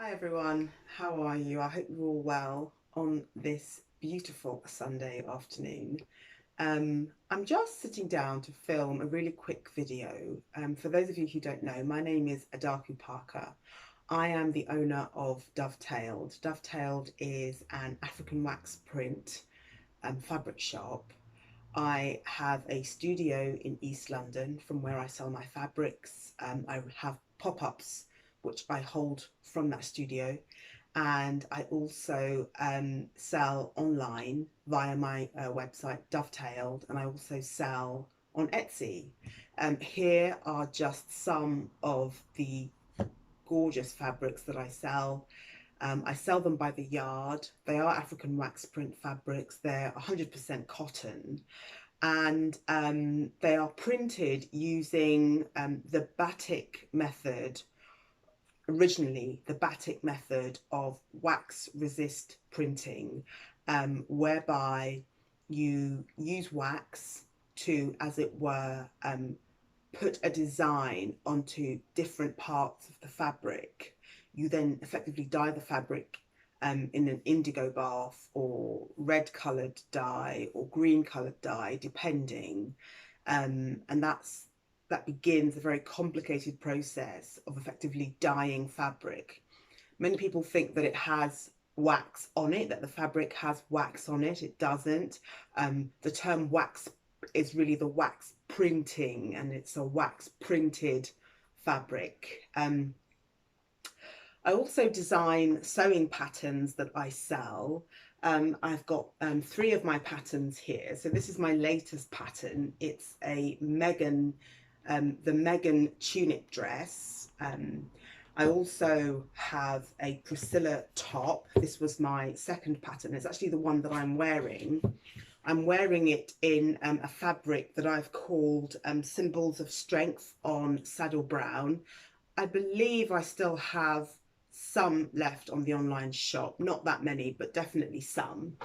Hi everyone, how are you? I hope you're all well on this beautiful Sunday afternoon. I'm just sitting down to film a really quick video. For those of you who don't know, my name is Adaku Parker. I am the owner of Dovetailed. Dovetailed is an African wax print fabric shop. I have a studio in East London from where I sell my fabrics. I have pop-ups which I hold from that studio, and I also sell online via my website Dovetailed, and I also sell on Etsy. Here are just some of the gorgeous fabrics that I sell them by the yard. They are African wax print fabrics. They're 100% cotton, and they are printed using the batik method, originally the batik method of wax resist printing, whereby you use wax to, as it were, put a design onto different parts of the fabric. You then effectively dye the fabric in an indigo bath or red coloured dye or green coloured dye, depending. And that begins a very complicated process of effectively dyeing fabric. Many people think that it has wax on it, that the fabric has wax on it. It doesn't. The term wax is really the wax printing, and it's a wax printed fabric. I also design sewing patterns that I sell. I've got 3 of my patterns here. So this is my latest pattern. It's a the Megan tunic dress. I also have a Priscilla top. This was my second pattern. It's actually the one that I'm wearing. I'm wearing it in a fabric that I've called Symbols of Strength on Saddle Brown. I believe I still have some left on the online shop, not that many, but definitely some.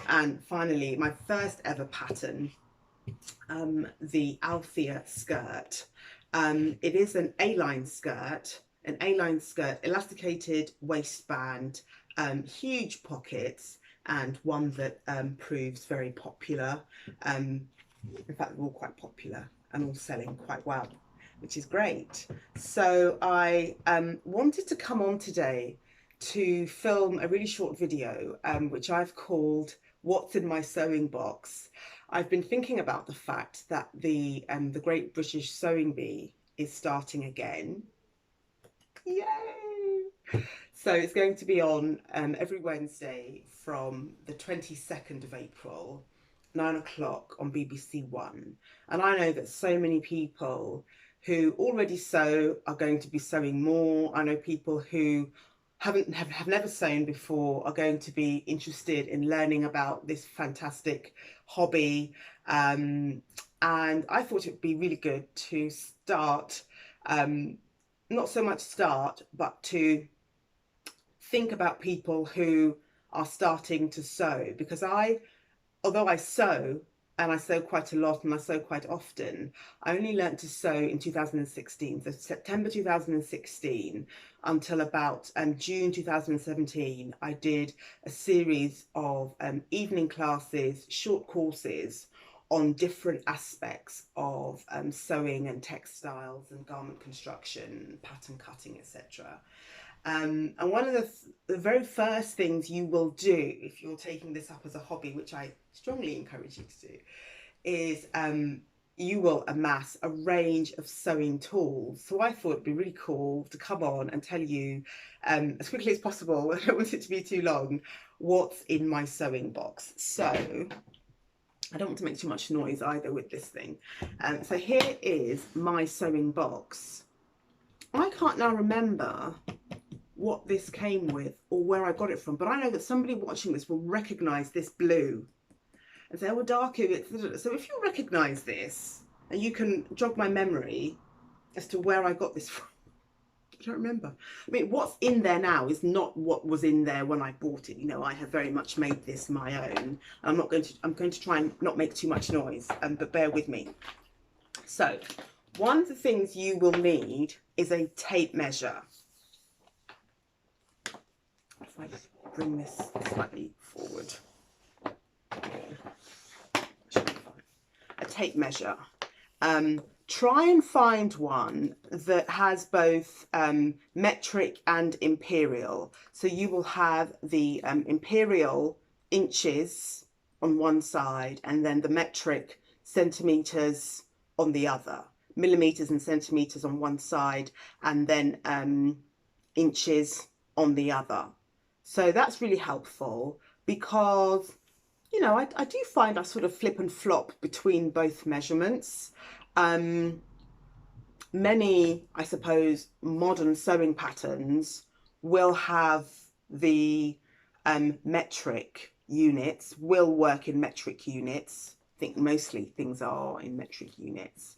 And finally, my first ever pattern, the Althea skirt. It is an A-line skirt, elasticated waistband, huge pockets, and one that proves very popular. In fact, they're all quite popular and all selling quite well, which is great. So I wanted to come on today to film a really short video, which I've called What's in My Sewing Box. I've been thinking about the fact that the Great British Sewing Bee is starting again. Yay! So it's going to be on every Wednesday from the 22nd of April, 9 o'clock on BBC One. And I know that so many people who already sew are going to be sewing more. I know people who have never sewn before are going to be interested in learning about this fantastic hobby. And I thought it would be really good to start, not so much start, but to think about people who are starting to sew, because although I sew, and I sew quite a lot and I sew quite often, I only learnt to sew in 2016, so September 2016 until about June 2017. I did a series of evening classes, short courses on different aspects of sewing and textiles and garment construction, pattern cutting, etc. And one of the very first things you will do if you're taking this up as a hobby, which I strongly encourage you to do, is you will amass a range of sewing tools. So I thought it'd be really cool to come on and tell you as quickly as possible, I don't want it to be too long, what's in my sewing box. So I don't want to make too much noise either with this thing. So here is my sewing box. I can't now remember what this came with or where I got it from, but I know that somebody watching this will recognise this blue and say, oh, Darku. So if you recognise this, and you can jog my memory as to where I got this from. I don't remember. I mean, what's in there now is not what was in there when I bought it. You know, I have very much made this my own. I'm going to try and not make too much noise, but bear with me. So one of the things you will need is a tape measure. if I bring this slightly forward. A tape measure. Try and find one that has both metric and imperial. So you will have the imperial inches on one side and then the metric centimetres on the other. Millimetres and centimetres on one side and then inches on the other. So that's really helpful because, you know, I do find I sort of flip and flop between both measurements. Many, I suppose, modern sewing patterns will have the metric units, will work in metric units. I think mostly things are in metric units.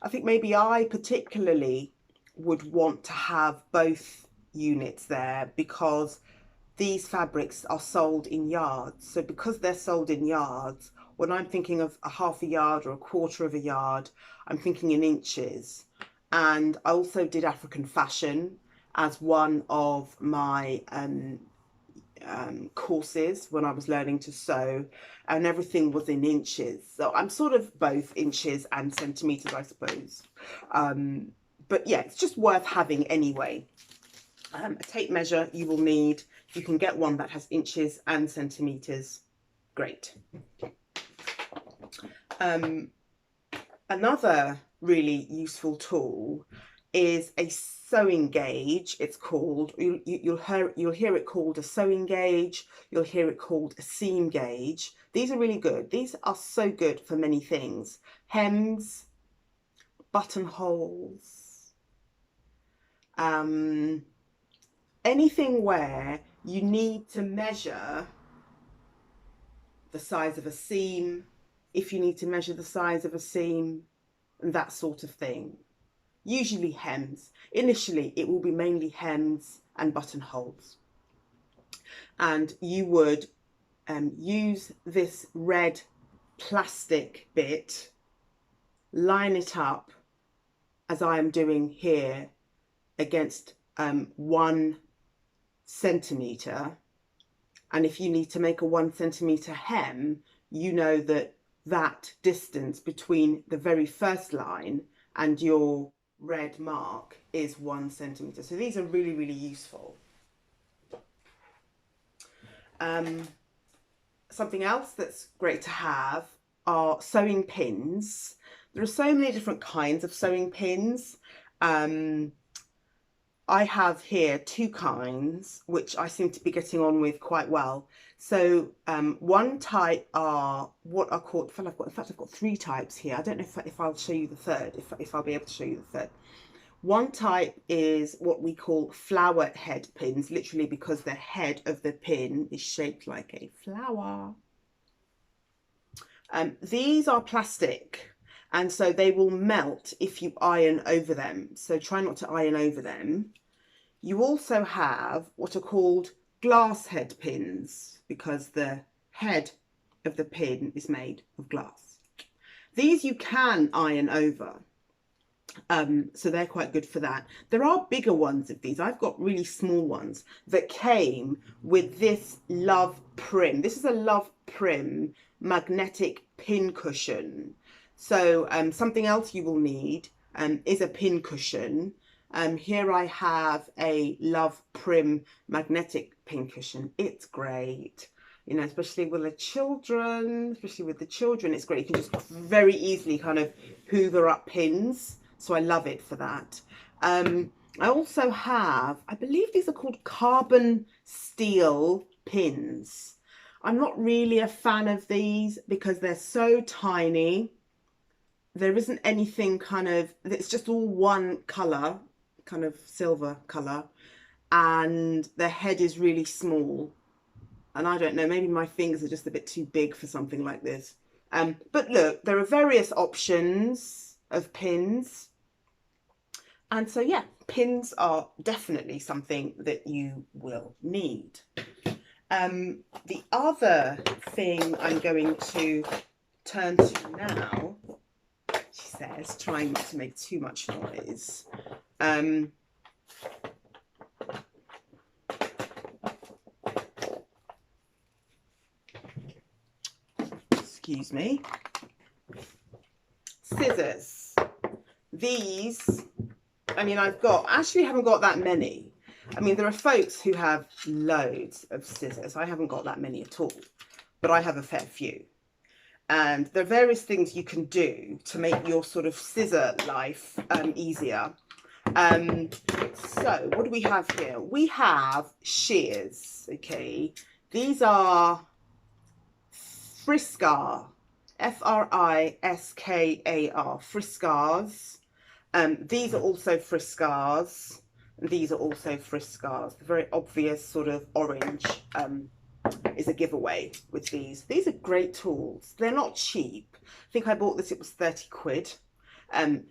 I think maybe I particularly would want to have both units there because these fabrics are sold in yards. So because they're sold in yards, when I'm thinking of a half a yard or a quarter of a yard, I'm thinking in inches. And I also did African fashion as one of my courses when I was learning to sew, and everything was in inches. So I'm sort of both inches and centimetres, I suppose. But yeah, it's just worth having anyway. A tape measure you will need. You can get one that has inches and centimetres. Great. Another really useful tool is a sewing gauge. It's called, you'll hear it called a sewing gauge. You'll hear it called a seam gauge. These are really good. These are so good for many things. Hems, buttonholes, anything where you need to measure the size of a seam, if you need to measure the size of a seam, and that sort of thing. Usually hems. Initially, it will be mainly hems and buttonholes. And you would use this red plastic bit, line it up, as I am doing here, against 1 centimetre. And if you need to make a 1 centimetre hem, you know that that distance between the very first line and your red mark is 1 centimetre. So these are really, really useful. Something else that's great to have are sewing pins. There are so many different kinds of sewing pins. I have here 2 kinds, which I seem to be getting on with quite well. So one type are what are called, in fact, I've got 3 types here. I don't know if I'll show you the third, if I'll be able to show you the third. One type is what we call flower head pins, literally because the head of the pin is shaped like a flower. These are plastic, and so they will melt if you iron over them. So try not to iron over them. You also have what are called glass head pins, because the head of the pin is made of glass. These you can iron over. So they're quite good for that. There are bigger ones of these. I've got really small ones that came with this Love Prim. This is a Love Prim magnetic pin cushion. So something else you will need is a pin cushion. Here I have a Love Prim magnetic pin cushion. It's great. You know, especially with the children, it's great. You can just very easily kind of hoover up pins. So I love it for that. I also have, I believe these are called carbon steel pins. I'm not really a fan of these because they're so tiny. There isn't anything kind of, it's just all one colour, kind of silver colour. And the head is really small. And I don't know, maybe my fingers are just a bit too big for something like this. But look, there are various options of pins. And so, yeah, pins are definitely something that you will need. The other thing I'm going to turn to now, she says, trying not to make too much noise. excuse me. Scissors. These, I mean, actually haven't got that many. I mean, there are folks who have loads of scissors. I haven't got that many at all, but I have a fair few. And there are various things you can do to make your sort of scissor life easier. So what do we have here? We have shears, okay? These are Friskar, Friskar, Friskars. These are also Friskars, and these are also Friskars. The very obvious sort of orange is a giveaway with these. These are great tools. They're not cheap. I think I bought this, it was 30 quid.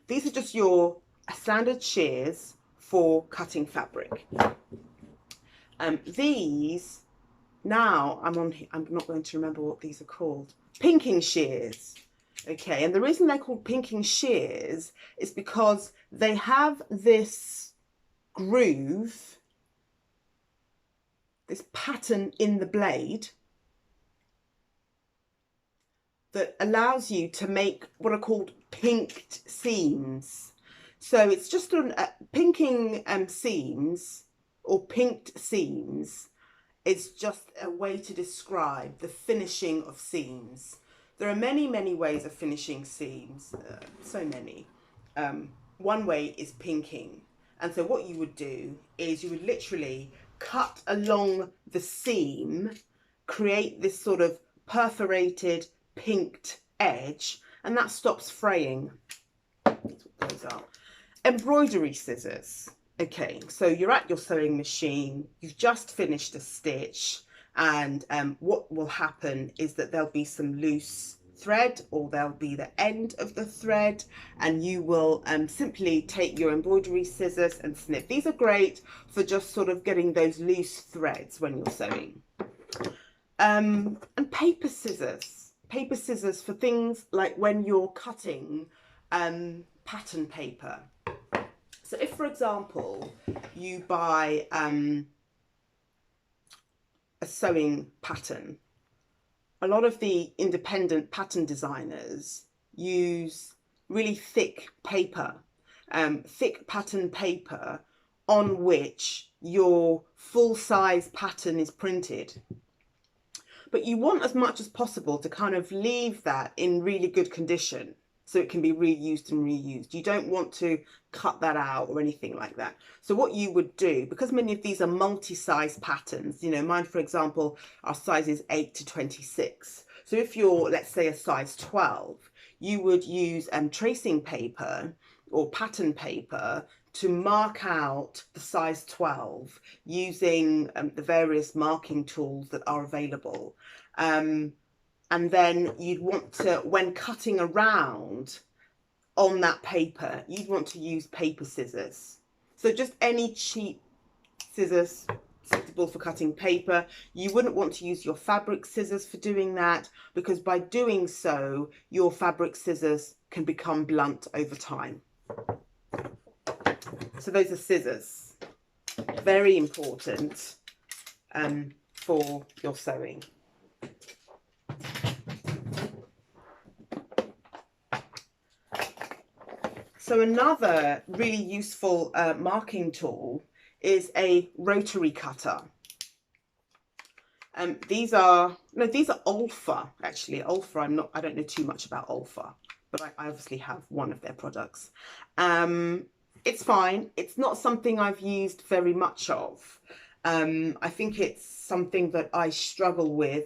These are just your standard shears for cutting fabric. These, now I'm not going to remember what these are called. Pinking shears. Okay, and the reason they're called pinking shears is because they have this groove, this pattern in the blade that allows you to make what are called pinked seams. So it's just pinking seams, or pinked seams, is just a way to describe the finishing of seams. There are many, many ways of finishing seams, so many. One way is pinking. And so what you would do is you would literally cut along the seam, create this sort of perforated pinked edge, and that stops fraying. That's what those are. Embroidery scissors. Okay, so you're at your sewing machine, you've just finished a stitch, and what will happen is that there'll be some loose thread, or there'll be the end of the thread, and you will simply take your embroidery scissors and snip. These are great for just sort of getting those loose threads when you're sewing. And paper scissors. Paper scissors for things like when you're cutting pattern paper. So if, for example, you buy a sewing pattern, a lot of the independent pattern designers use really thick paper, thick pattern paper on which your full-size pattern is printed. But you want as much as possible to kind of leave that in really good condition, so it can be reused and reused. You don't want to cut that out or anything like that. So what you would do, because many of these are multi-size patterns, you know, mine, for example, are sizes 8 to 26. So if you're, let's say, a size 12, you would use tracing paper or pattern paper to mark out the size 12 using the various marking tools that are available. And then you'd want to, when cutting around on that paper, you'd want to use paper scissors. So just any cheap scissors suitable for cutting paper. You wouldn't want to use your fabric scissors for doing that, because by doing so, your fabric scissors can become blunt over time. So those are scissors. Very important for your sewing. So another really useful marking tool is a rotary cutter. These are Olfa, actually. Olfa, I don't know too much about Olfa, but I obviously have one of their products. It's fine. It's not something I've used very much of. I think it's something that I struggle with.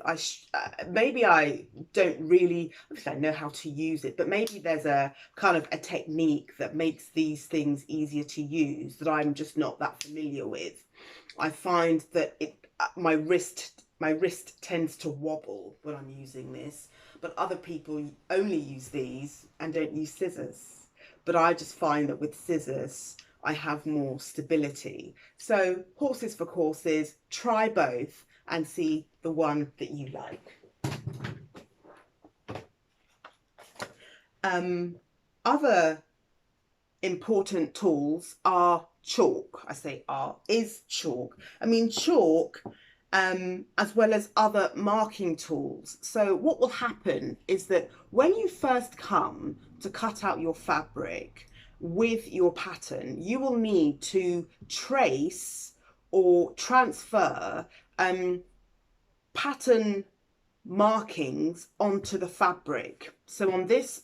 Maybe I don't really, obviously I know how to use it, but maybe there's a kind of a technique that makes these things easier to use that I'm just not that familiar with. I find that my wrist tends to wobble when I'm using this, but other people only use these and don't use scissors. But I just find that with scissors, I have more stability. So horses for courses, try both and see the one that you like. Other important tools are chalk. I say are, is chalk. I mean, chalk as well as other marking tools. So what will happen is that when you first come to cut out your fabric with your pattern, you will need to trace or transfer pattern markings onto the fabric. So on this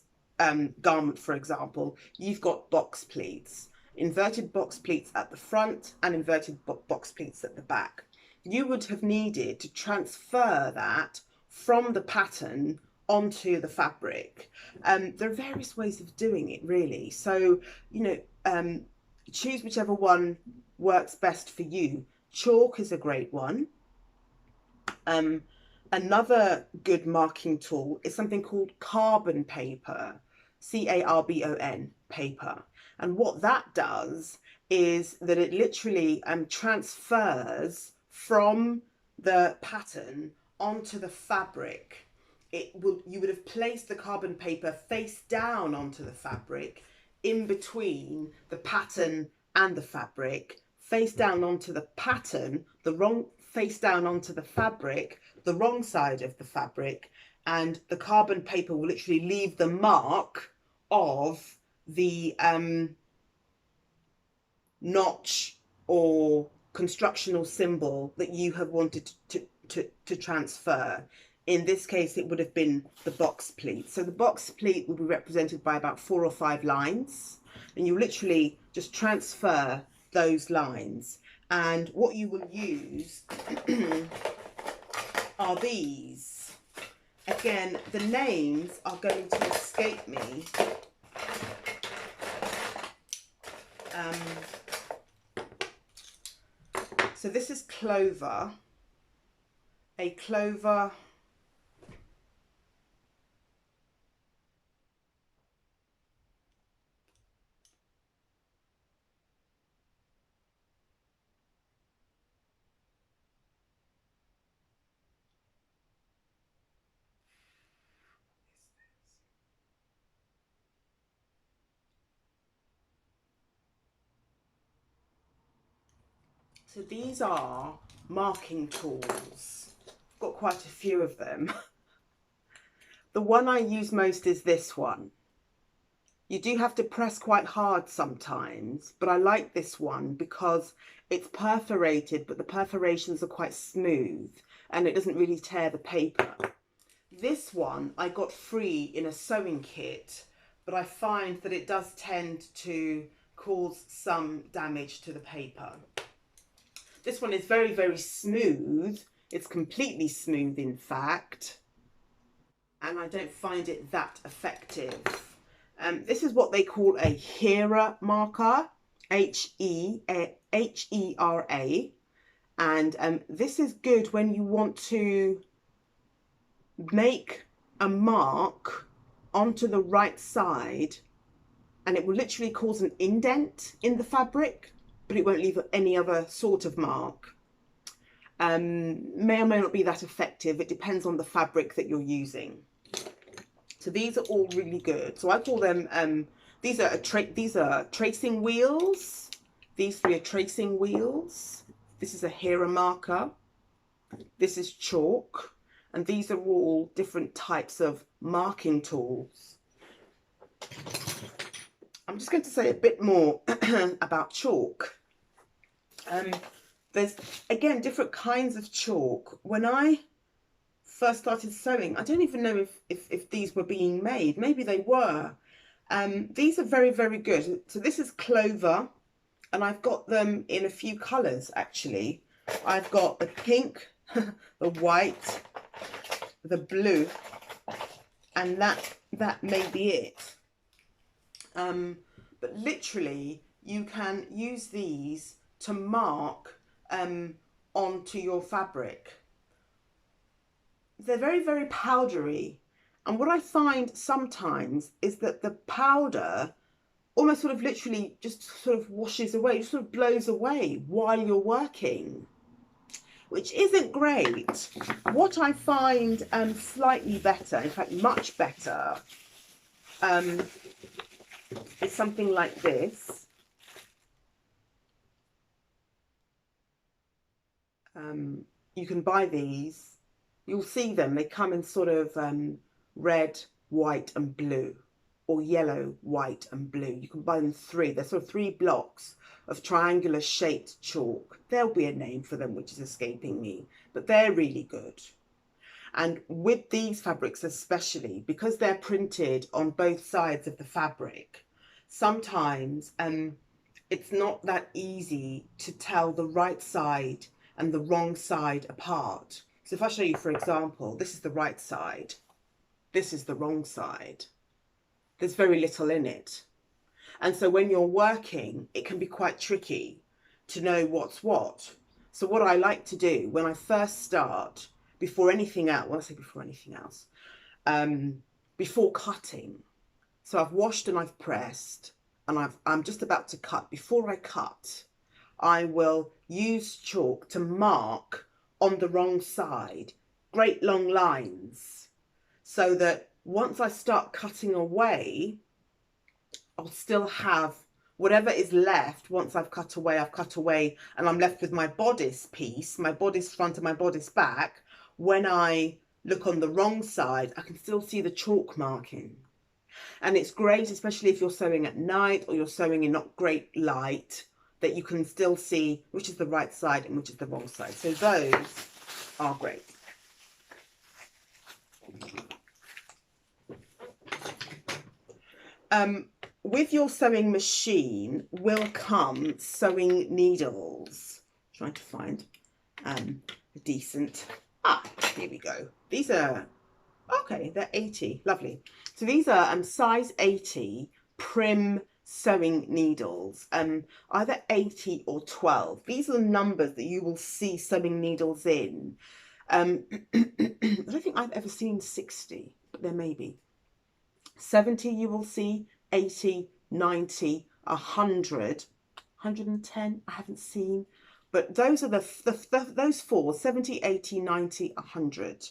garment, for example, you've got box pleats, inverted box pleats at the front and inverted box pleats at the back. You would have needed to transfer that from the pattern onto the fabric. There are various ways of doing it, really. So, choose whichever one works best for you. Chalk is a great one. Another good marking tool is something called carbon paper, C-A-R-B-O-N, paper. And what that does is that it literally transfers from the pattern onto the fabric. You would have placed the carbon paper face down onto the fabric, in between the pattern and the fabric, face down onto the pattern, face down onto the fabric, the wrong side of the fabric, and the carbon paper will literally leave the mark of the notch or constructional symbol that you have wanted to transfer. In this case, it would have been the box pleat. So the box pleat will be represented by about 4 or 5 lines, and you literally just transfer those lines. And what you will use are these. Again, the names are going to escape me. So this is clover, a clover. So these are marking tools. I've got quite a few of them. The one I use most is this one. You do have to press quite hard sometimes, but I like this one because it's perforated, but the perforations are quite smooth and it doesn't really tear the paper. This one I got free in a sewing kit, but I find that it does tend to cause some damage to the paper. This one is very, very smooth. It's completely smooth, in fact, and I don't find it that effective. This is what they call a Hera marker, H-E-R-A, and this is good when you want to make a mark onto the right side, and it will literally cause an indent in the fabric, but it won't leave any other sort of mark. May or may not be that effective. It depends on the fabric that you're using. So these are all really good. So I call them, these are tracing wheels. These 3 are tracing wheels. This is a Hera marker. This is chalk. And these are all different types of marking tools. I'm just going to say a bit more about chalk. There's, again, different kinds of chalk. When I first started sewing, I don't even know if these were being made. Maybe they were. These are very, very good. So this is clover, and I've got them in a few colours, actually. I've got the pink, the white, the blue, and that may be it. But literally, you can use these to mark onto your fabric. They're very, very powdery, and what I find sometimes is that the powder almost sort of literally just sort of washes away, just sort of blows away while you're working, which isn't great. What I find slightly better, in fact much better, is something like this. you can buy these. You'll see them. They come in sort of red, white and blue, or yellow, white and blue. You can buy them three. They're sort of 3 blocks of triangular shaped chalk. There'll be a name for them which is escaping me, but they're really good. And with these fabrics especially, because they're printed on both sides of the fabric, sometimes it's not that easy to tell the right side and the wrong side apart. So if I show you, for example, this is the right side, this is the wrong side. There's very little in it. And so when you're working, it can be quite tricky to know what's what. So what I like to do when I first start, before anything else, when I say before anything else, before cutting, so I've washed and I've pressed, and I'm just about to cut. Before I cut, I will use chalk to mark on the wrong side great long lines, so that once I start cutting away, I'll still have whatever is left. Once I've cut away, and I'm left with my bodice piece, my bodice front and my bodice back. When I look on the wrong side, I can still see the chalk marking. And it's great, especially if you're sewing at night or you're sewing in not great light, that you can still see which is the right side and which is the wrong side. So those are great. With your sewing machine will come sewing needles. I'm trying to find a decent, here we go. These are, okay, they're 80, lovely. So these are size 80 prim sewing needles, either 80 or 12. These are the numbers that you will see sewing needles in. I don't think I've ever seen 60, but there may be. 70 you will see, 80, 90, 100, 110 I haven't seen, but those are those four, 70, 80, 90, 100.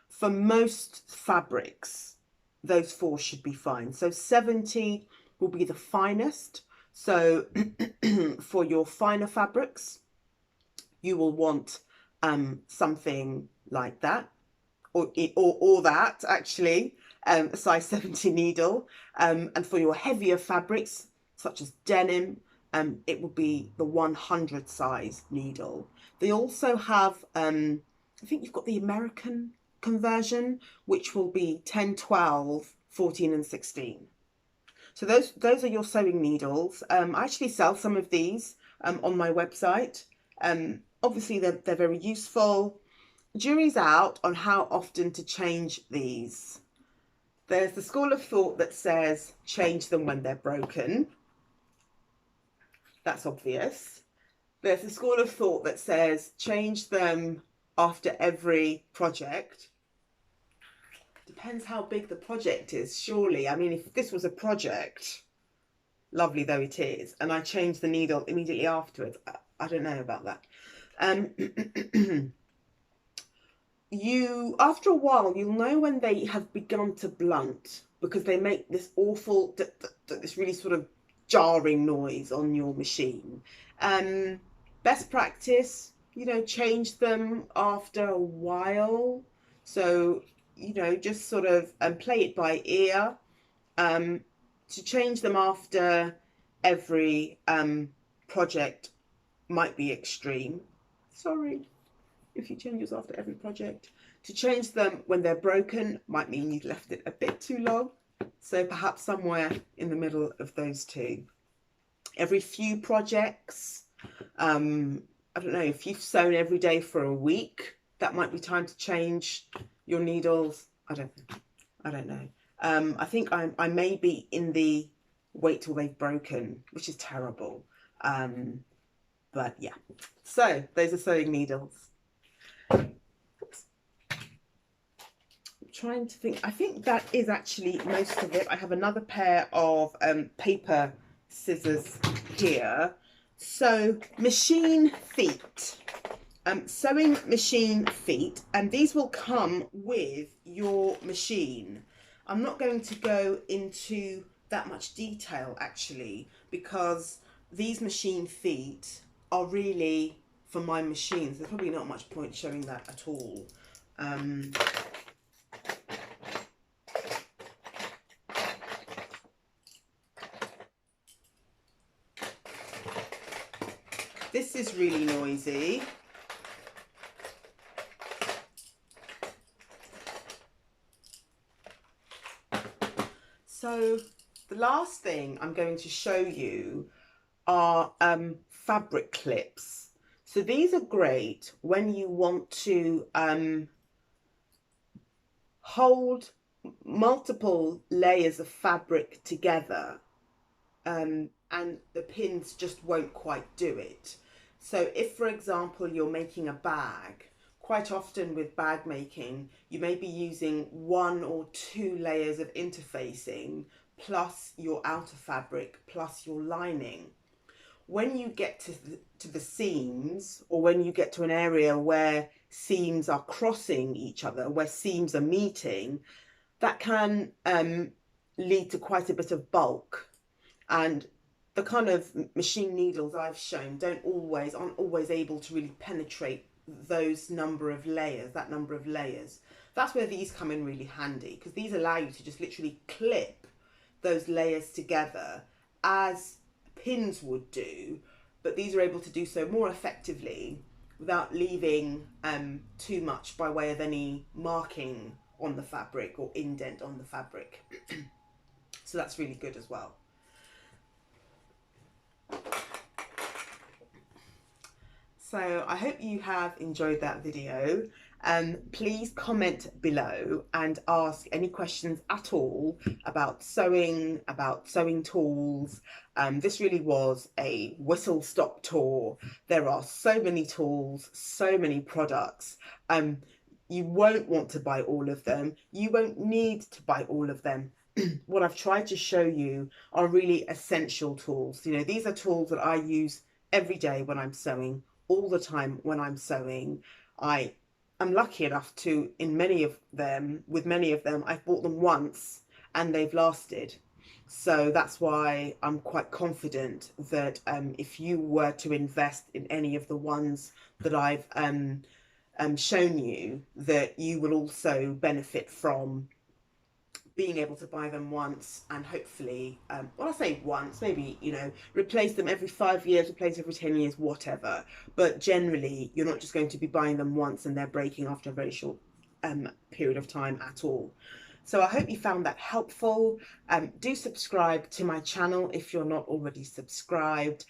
For most fabrics, those four should be fine. So 70 will be the finest. So for your finer fabrics, you will want something like that, or that actually, a size 70 needle. And for your heavier fabrics, such as denim, it will be the 100 size needle. They also have, I think you've got the American conversion, which will be 10, 12, 14 and 16. So those are your sewing needles. I actually sell some of these on my website. Obviously they're very useful. Jury's out on how often to change these. There's the school of thought that says change them when they're broken. That's obvious. There's the school of thought that says change them after every project. Depends how big the project is, surely. I mean, if this was a project, lovely though it is, and I change the needle immediately afterwards, I don't know about that. After a while, you'll know when they have begun to blunt, because they make this awful, this really sort of jarring noise on your machine. Best practice, change them after a while. So, just sort of play it by ear. To change them after every project might be extreme. Sorry if you change yours after every project. To change them when they're broken might mean you've left it a bit too long. So perhaps somewhere in the middle of those two. Every few projects, I don't know, if you've sewn every day for a week, that might be time to change your needles. I don't know. I think I may be in the wait till they've broken, which is terrible. But yeah, so those are sewing needles. Oops. I'm trying to think. I think that is actually most of it. I have another pair of paper scissors here. So machine feet. Sewing machine feet, and these will come with your machine. I'm not going to go into that much detail actually, because these machine feet are really for my machines. There's probably not much point showing that at all. This is really noisy. So the last thing I'm going to show you are fabric clips. So these are great when you want to hold multiple layers of fabric together, and the pins just won't quite do it. So if, for example, you're making a bag, quite often with bag making, you may be using 1 or 2 layers of interfacing plus your outer fabric plus your lining. When you get to the seams, or when you get to an area where seams are crossing each other, where seams are meeting, that can lead to quite a bit of bulk. And the kind of machine needles I've shown aren't always able to really penetrate those number of layers, that number of layers. That's where these come in really handy, because these allow you to just literally clip those layers together as pins would do, but these are able to do so more effectively without leaving too much by way of any marking on the fabric or indent on the fabric. So that's really good as well. So I hope you have enjoyed that video. Please comment below and ask any questions at all about sewing tools. This really was a whistle stop tour. There are so many tools, so many products. You won't want to buy all of them. You won't need to buy all of them. What I've tried to show you are really essential tools. You know, these are tools that I use every day when I'm sewing, all the time when I'm sewing. I'm lucky enough to, with many of them, I've bought them once and they've lasted. So that's why I'm quite confident that if you were to invest in any of the ones that I've shown you, that you will also benefit from being able to buy them once, and hopefully, well, I say once, maybe, you know, replace them every 5 years, replace every 10 years, whatever. But generally, you're not just going to be buying them once and they're breaking after a very short period of time at all. So I hope you found that helpful. Do subscribe to my channel if you're not already subscribed.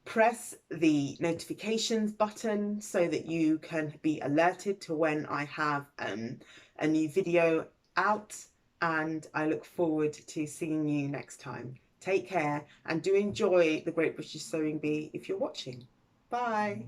Press the notifications button so that you can be alerted to when I have a new video out. And I look forward to seeing you next time. Take care and do enjoy the Great British Sewing Bee if you're watching. Bye.